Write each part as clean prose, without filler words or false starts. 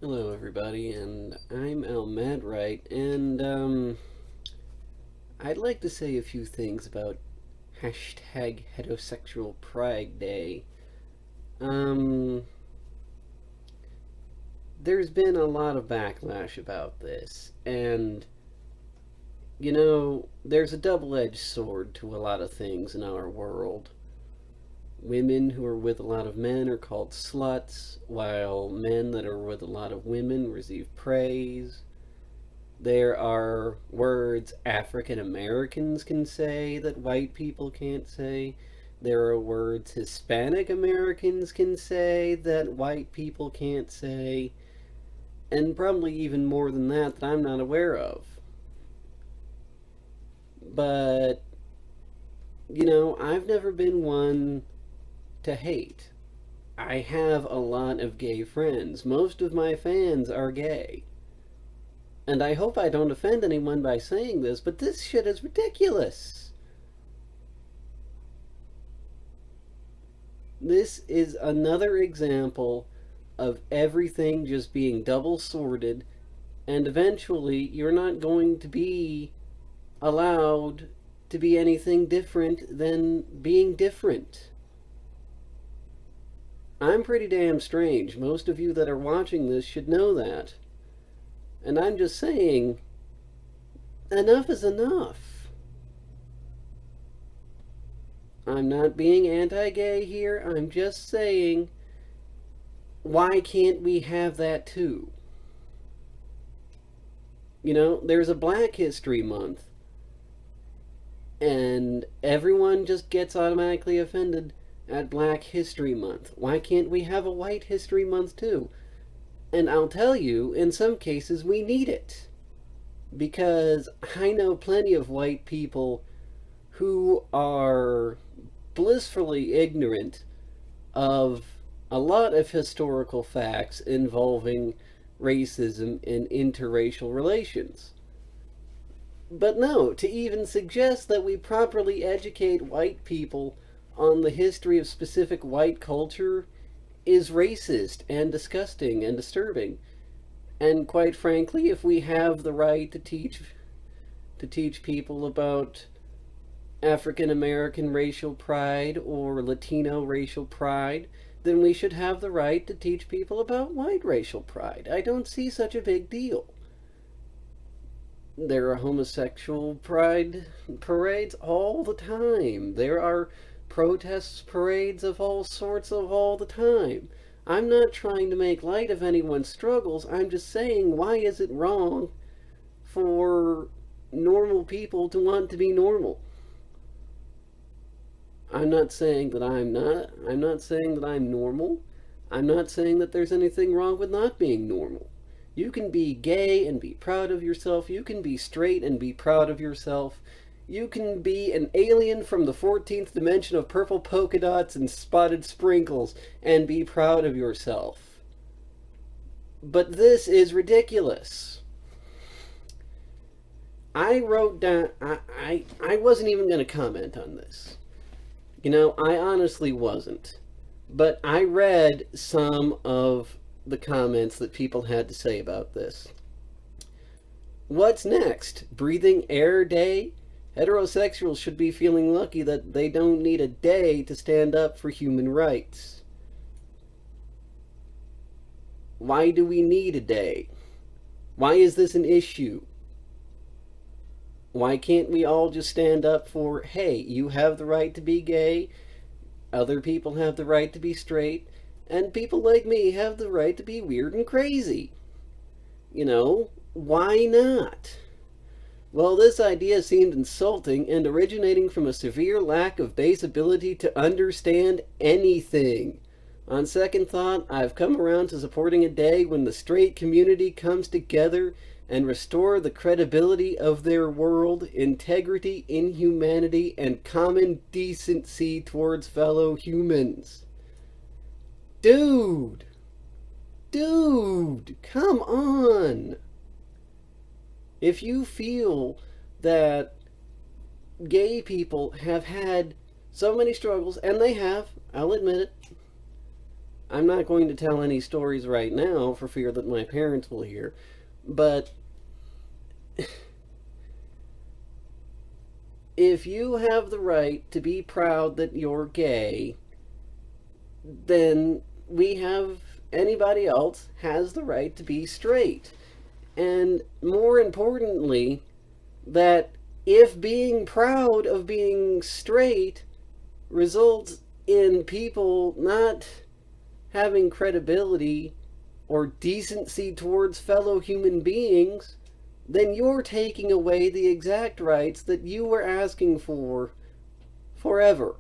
Hello, everybody, and I'm Elmadright, and I'd like to say a few things about #HeterosexualPrideDay. Um, there's been a lot of backlash about this, and there's a double-edged sword to a lot of things in our world. Women who are with a lot of men are called sluts, while men that are with a lot of women receive praise. There are words African Americans can say that white people can't say. There are words Hispanic Americans can say that white people can't say. And probably even more than that I'm not aware of. But, I've never been one to hate. I have a lot of gay friends. Most of my fans are gay. And I hope I don't offend anyone by saying this, but this shit is ridiculous. This is another example of everything just being double-sworded, and eventually you're not going to be allowed to be anything different than being different. I'm pretty damn strange. Most of you that are watching this should know that. And I'm just saying, enough is enough. I'm not being anti-gay here. I'm just saying, why can't we have that too? There's a Black History Month, and everyone just gets automatically offended at Black History Month. Why can't we have a White History Month too? And I'll tell you, in some cases, we need it. Because I know plenty of white people who are blissfully ignorant of a lot of historical facts involving racism and interracial relations. But no, to even suggest that we properly educate white people on the history of specific white culture is racist and disgusting and disturbing. And quite frankly, if we have the right to teach people about African American racial pride or Latino racial pride, then we should have the right to teach people about white racial pride. I don't see such a big deal. There are homosexual pride parades all the time. There are protests, parades of all sorts of all the time. I'm not trying to make light of anyone's struggles. I'm just saying, why is it wrong for normal people to want to be normal? I'm not saying that I'm not. I'm not saying that I'm normal. I'm not saying that there's anything wrong with not being normal. You can be gay and be proud of yourself. You can be straight and be proud of yourself. You can be an alien from the 14th dimension of purple polka dots and spotted sprinkles and be proud of yourself. But this is ridiculous. I wrote down, I wasn't even going to comment on this. I honestly wasn't. But I read some of the comments that people had to say about this. What's next? Breathing Air Day? Heterosexuals should be feeling lucky that they don't need a day to stand up for human rights. Why do we need a day? Why is this an issue? Why can't we all just stand up for, hey, you have the right to be gay, other people have the right to be straight, and people like me have the right to be weird and crazy? Why not? Well, this idea seemed insulting and originating from a severe lack of base ability to understand anything. On second thought, I've come around to supporting a day when the straight community comes together and restore the credibility of their world, integrity, inhumanity, and common decency towards fellow humans. Dude, come on. If you feel that gay people have had so many struggles, and they have, I'll admit it, I'm not going to tell any stories right now for fear that my parents will hear, but if you have the right to be proud that you're gay, then anybody else has the right to be straight. And more importantly, that if being proud of being straight results in people not having credibility or decency towards fellow human beings, then you're taking away the exact rights that you were asking for forever.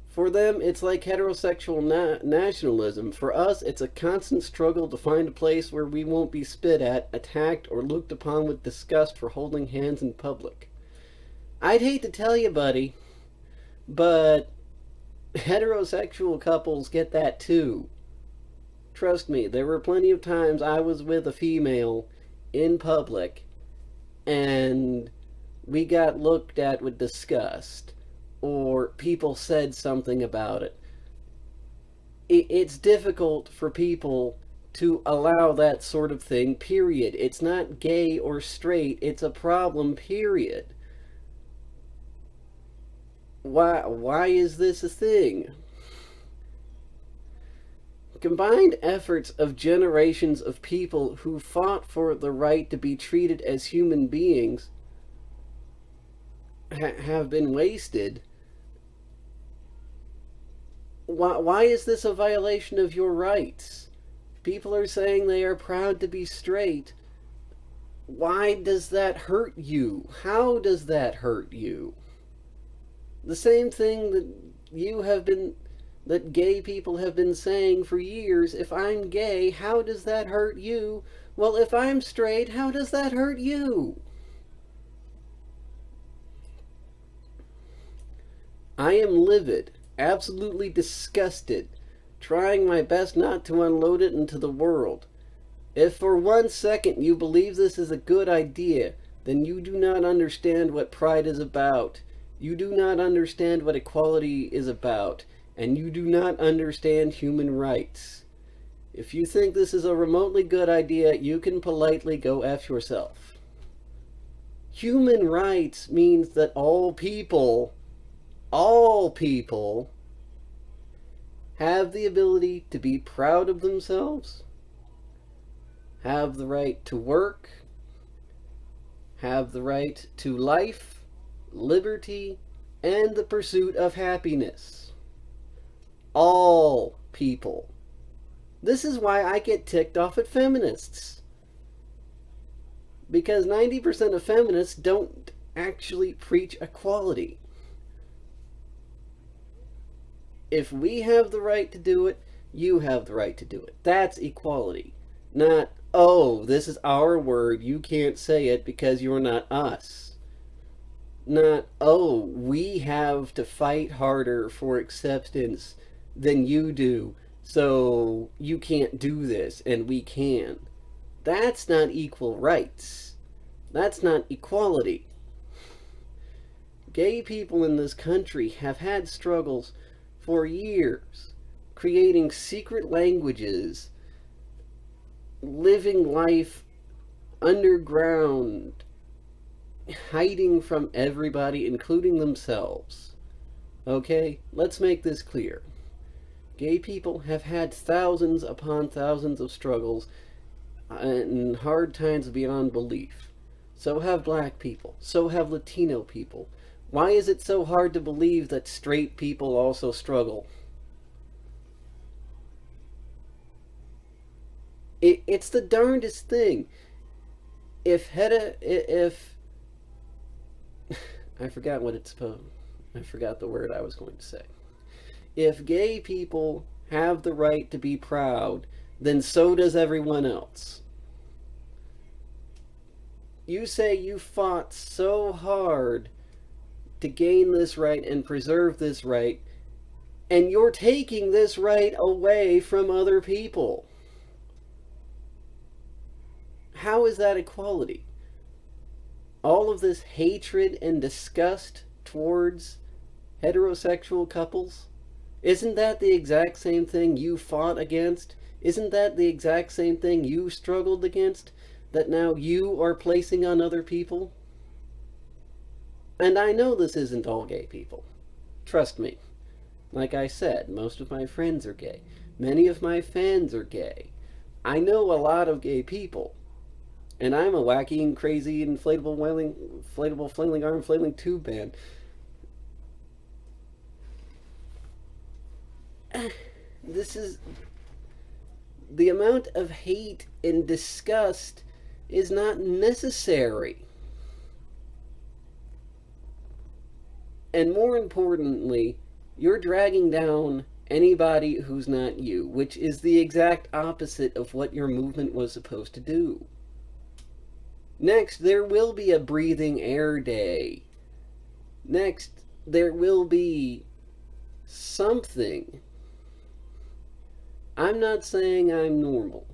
For them, it's like heterosexual nationalism. For us, it's a constant struggle to find a place where we won't be spit at, attacked, or looked upon with disgust for holding hands in public. I'd hate to tell you, buddy, but heterosexual couples get that too. Trust me, there were plenty of times I was with a female in public and we got looked at with disgust, or people said something about it. It's difficult for people to allow that sort of thing, period. It's not gay or straight, it's a problem, period. Why is this a thing? Combined efforts of generations of people who fought for the right to be treated as human beings have been wasted. Why is this a violation of your rights? People are saying they are proud to be straight. Why does that hurt you? How does that hurt you? The same thing that gay people have been saying for years. If I'm gay, how does that hurt you? Well, if I'm straight, how does that hurt you? I am livid, absolutely disgusted, trying my best not to unload it into the world. If for 1 second you believe this is a good idea, then you do not understand what pride is about. You do not understand what equality is about, and you do not understand human rights. If you think this is a remotely good idea, you can politely go F yourself. Human rights means that all people have the ability to be proud of themselves, have the right to work, have the right to life, liberty, and the pursuit of happiness. All people. This is why I get ticked off at feminists. Because 90% of feminists don't actually preach equality. If we have the right to do it, you have the right to do it. That's equality. Not, oh, this is our word, you can't say it because you're not us. Not, oh, we have to fight harder for acceptance than you do, so you can't do this and we can. That's not equal rights. That's not equality. Gay people in this country have had struggles for years, creating secret languages, living life underground, hiding from everybody, including themselves. Okay, let's make this clear. Gay people have had thousands upon thousands of struggles and hard times beyond belief. So have black people. So have Latino people. Why is it so hard to believe that straight people also struggle? It's the darndest thing. If I forgot the word I was going to say. If gay people have the right to be proud, then so does everyone else. You say you fought so hard to gain this right and preserve this right, and you're taking this right away from other people. How is that equality? All of this hatred and disgust towards heterosexual couples? Isn't that the exact same thing you fought against? Isn't that the exact same thing you struggled against that now you are placing on other people? And I know this isn't all gay people. Trust me. Like I said, most of my friends are gay. Many of my fans are gay. I know a lot of gay people. And I'm a wacky and crazy inflatable flailing arm flailing tube man. This is... The amount of hate and disgust is not necessary. And more importantly, you're dragging down anybody who's not you, which is the exact opposite of what your movement was supposed to do. Next, there will be a breathing air day. Next, there will be something. I'm not saying I'm normal.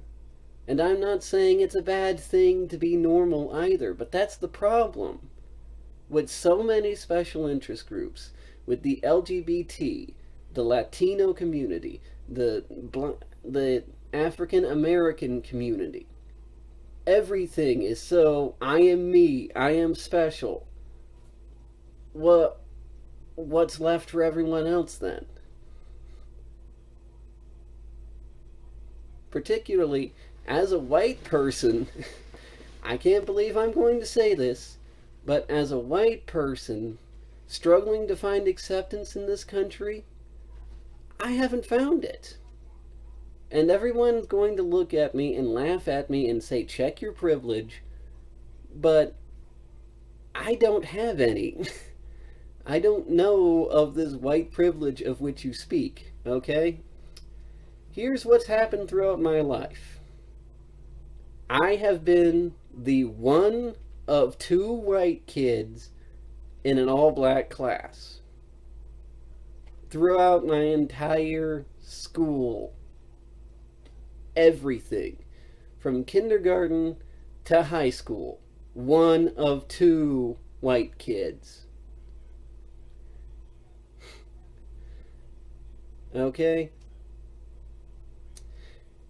And I'm not saying it's a bad thing to be normal either, but that's the problem. With so many special interest groups, with the LGBT, the Latino community, the African American community, everything is so, I am me, I am special. What's left for everyone else then? Particularly, as a white person, I can't believe I'm going to say this, but as a white person struggling to find acceptance in this country, I haven't found it. And everyone's going to look at me and laugh at me and say, check your privilege, but I don't have any. I don't know of this white privilege of which you speak, okay? Here's what's happened throughout my life. I have been the one of 2 white kids in an all-black class throughout my entire school. Everything from kindergarten to high school, one of 2 white kids. Okay?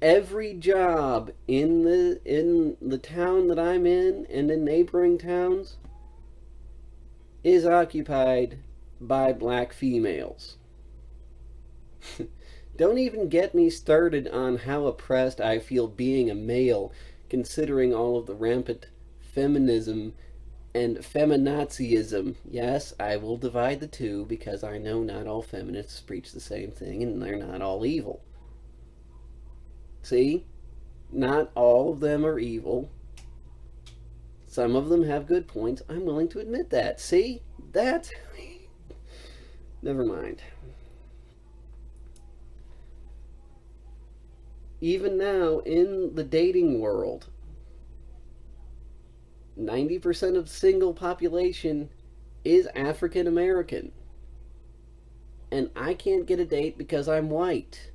Every job in the town that I'm in and in neighboring towns is occupied by black females. Don't even get me started on how oppressed I feel being a male, considering all of the rampant feminism and feminazism. Yes, I will divide the two because I know not all feminists preach the same thing and they're not all evil. See? Not all of them are evil. Some of them have good points. I'm willing to admit that. See? That's... Never mind. Even now, in the dating world, 90% of the single population is African American. And I can't get a date because I'm white.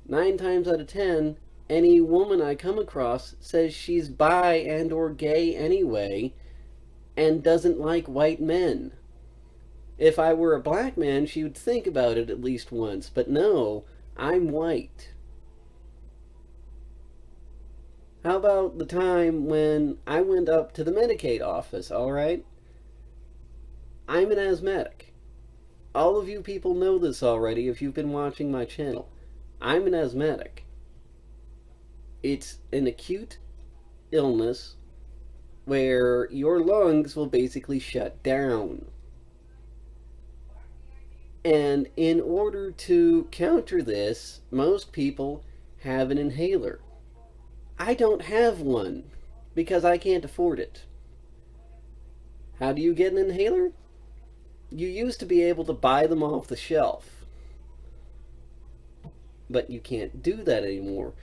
9 times out of 10, any woman I come across says she's bi and or gay anyway, and doesn't like white men. If I were a black man, she would think about it at least once, but no, I'm white. How about the time when I went up to the Medicaid office, alright? I'm an asthmatic. All of you people know this already if you've been watching my channel. I'm an asthmatic. It's an acute illness where your lungs will basically shut down. And in order to counter this, most people have an inhaler. I don't have one because I can't afford it. How do you get an inhaler? You used to be able to buy them off the shelf. But you can't do that anymore.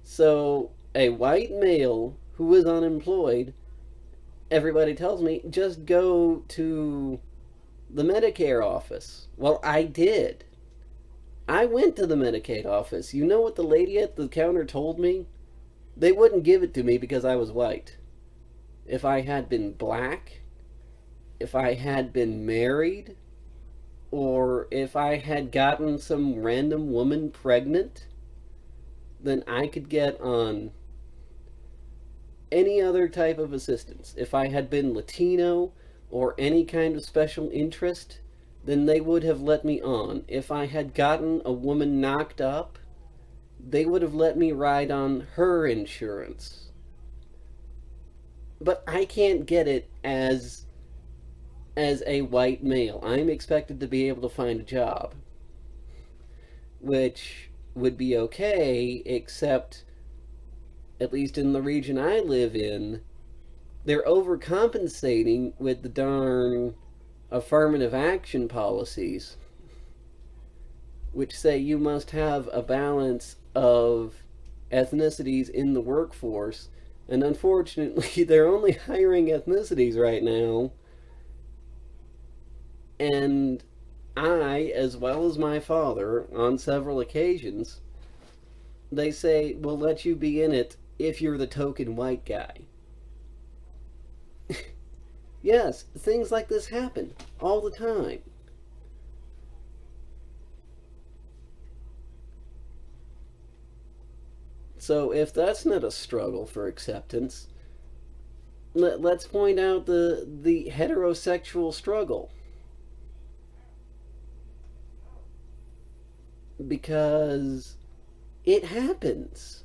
So, a white male who is unemployed, everybody tells me, just go to the Medicare office. Well, I did. I went to the Medicaid office. You know what the lady at the counter told me? They wouldn't give it to me because I was white. If I had been black, if I had been married, or if I had gotten some random woman pregnant, then I could get on any other type of assistance. If I had been Latino or any kind of special interest, then they would have let me on. If I had gotten a woman knocked up, they would have let me ride on her insurance. But I can't get it as a white male. I'm expected to be able to find a job, which would be okay, except at least in the region I live in, they're overcompensating with the darn affirmative action policies, which say you must have a balance of ethnicities in the workforce. And unfortunately, they're only hiring ethnicities right now. And I, as well as my father, on several occasions, they say, we'll let you be in it if you're the token white guy. Yes, things like this happen all the time. So if that's not a struggle for acceptance, let's point out the heterosexual struggle. Because it happens.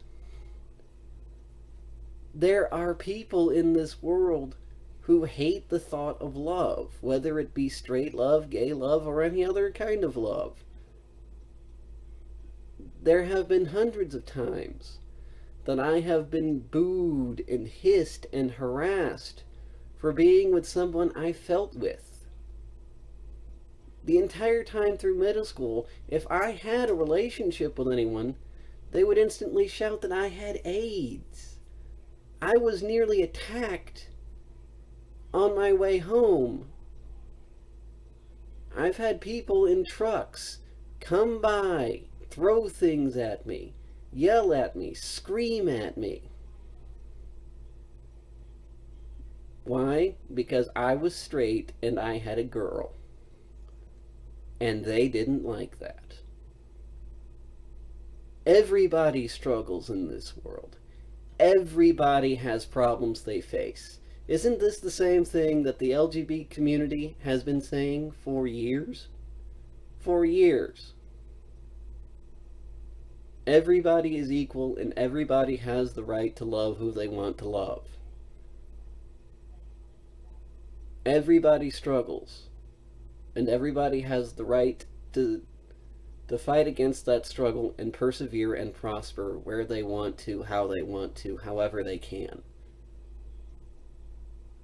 There are people in this world who hate the thought of love, whether it be straight love, gay love, or any other kind of love. There have been hundreds of times that I have been booed and hissed and harassed for being with someone I felt with. The entire time through middle school, if I had a relationship with anyone, they would instantly shout that I had AIDS. I was nearly attacked on my way home. I've had people in trucks come by, throw things at me, yell at me, scream at me. Why? Because I was straight and I had a girl. And they didn't like that. Everybody struggles in this world. Everybody has problems they face. Isn't this the same thing that the LGBT community has been saying for years? For years. Everybody is equal and everybody has the right to love who they want to love. Everybody struggles. And everybody has the right to fight against that struggle and persevere and prosper where they want to, how they want to, however they can.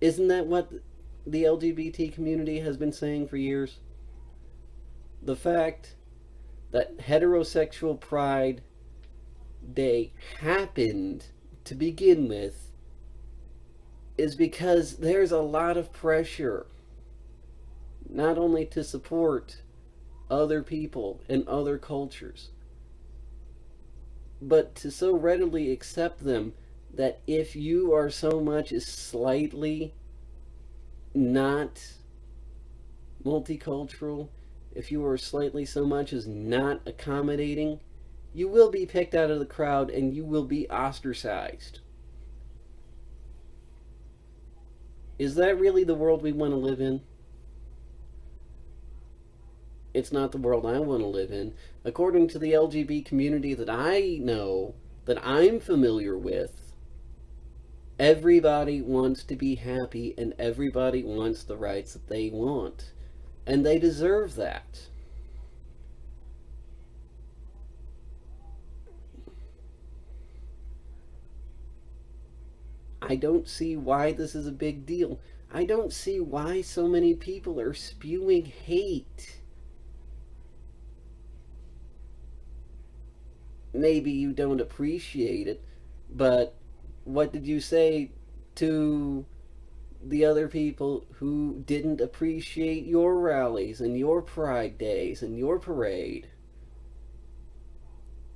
Isn't that what the LGBT community has been saying for years? The fact that Heterosexual Pride Day happened to begin with is because there's a lot of pressure, not only to support other people and other cultures, but to so readily accept them that if you are so much as slightly not multicultural, if you are slightly so much as not accommodating, you will be picked out of the crowd and you will be ostracized. Is that really the world we want to live in? It's not the world I want to live in. According to the LGBT community that I know, that I'm familiar with, everybody wants to be happy and everybody wants the rights that they want. And they deserve that. I don't see why this is a big deal. I don't see why so many people are spewing hate. Maybe you don't appreciate it, but what did you say to the other people who didn't appreciate your rallies and your pride days and your parade?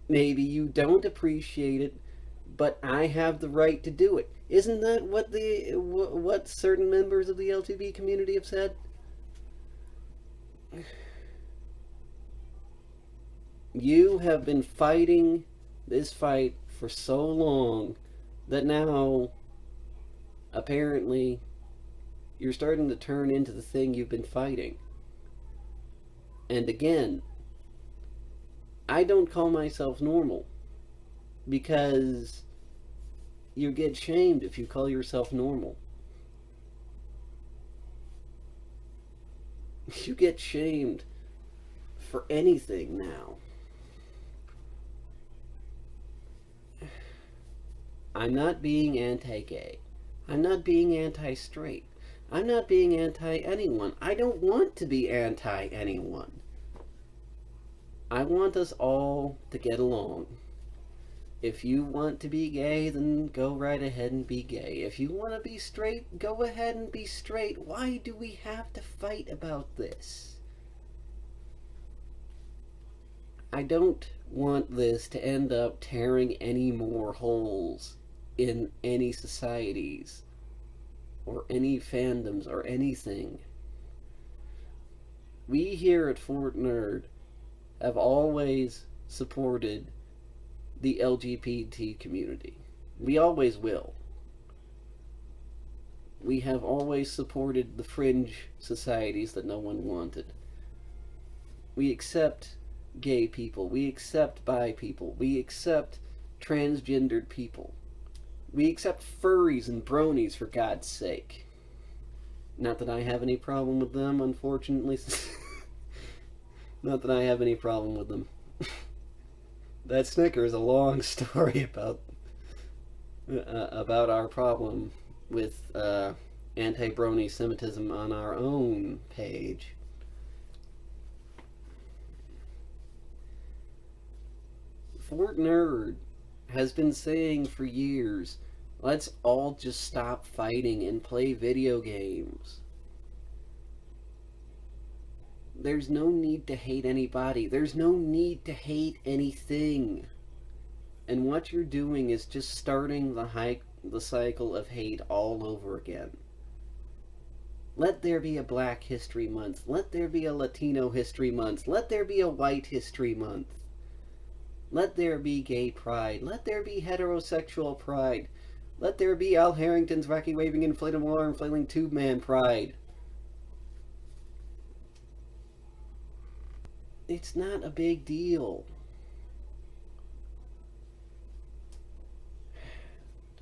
Maybe you don't appreciate it, but I have the right to do it. Isn't that what certain members of the LGBT community have said? You have been fighting this fight for so long that now apparently you're starting to turn into the thing you've been fighting. And again, I don't call myself normal because you get shamed if you call yourself normal. You get shamed for anything now. I'm not being anti gay. I'm not being anti straight. I'm not being anti anyone. I don't want to be anti anyone. I want us all to get along. If you want to be gay, then go right ahead and be gay. If you want to be straight, go ahead and be straight. Why do we have to fight about this? I don't want this to end up tearing any more holes in any societies or any fandoms or anything. We here at Fort Nerd have always supported the LGBT community. We always will. We have always supported the fringe societies that no one wanted. We accept gay people. We accept bi people. We accept transgendered people. We accept furries and bronies, for God's sake. Not that I have any problem with them, unfortunately. Not that I have any problem with them. That snicker is a long story about our problem with anti-brony Semitism on our own page. Fort Nerd has been saying for years, let's all just stop fighting and play video games. There's no need to hate anybody. There's no need to hate anything. And what you're doing is just starting the cycle of hate all over again. Let there be a Black History Month. Let there be a Latino History Month. Let there be a White History Month. Let there be Gay Pride. Let there be Heterosexual Pride. Let there be Al Harrington's Wacky Waving Inflatable Arm Flailing Tube Man Pride. It's not a big deal.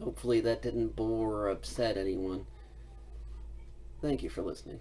Hopefully that didn't bore or upset anyone. Thank you for listening.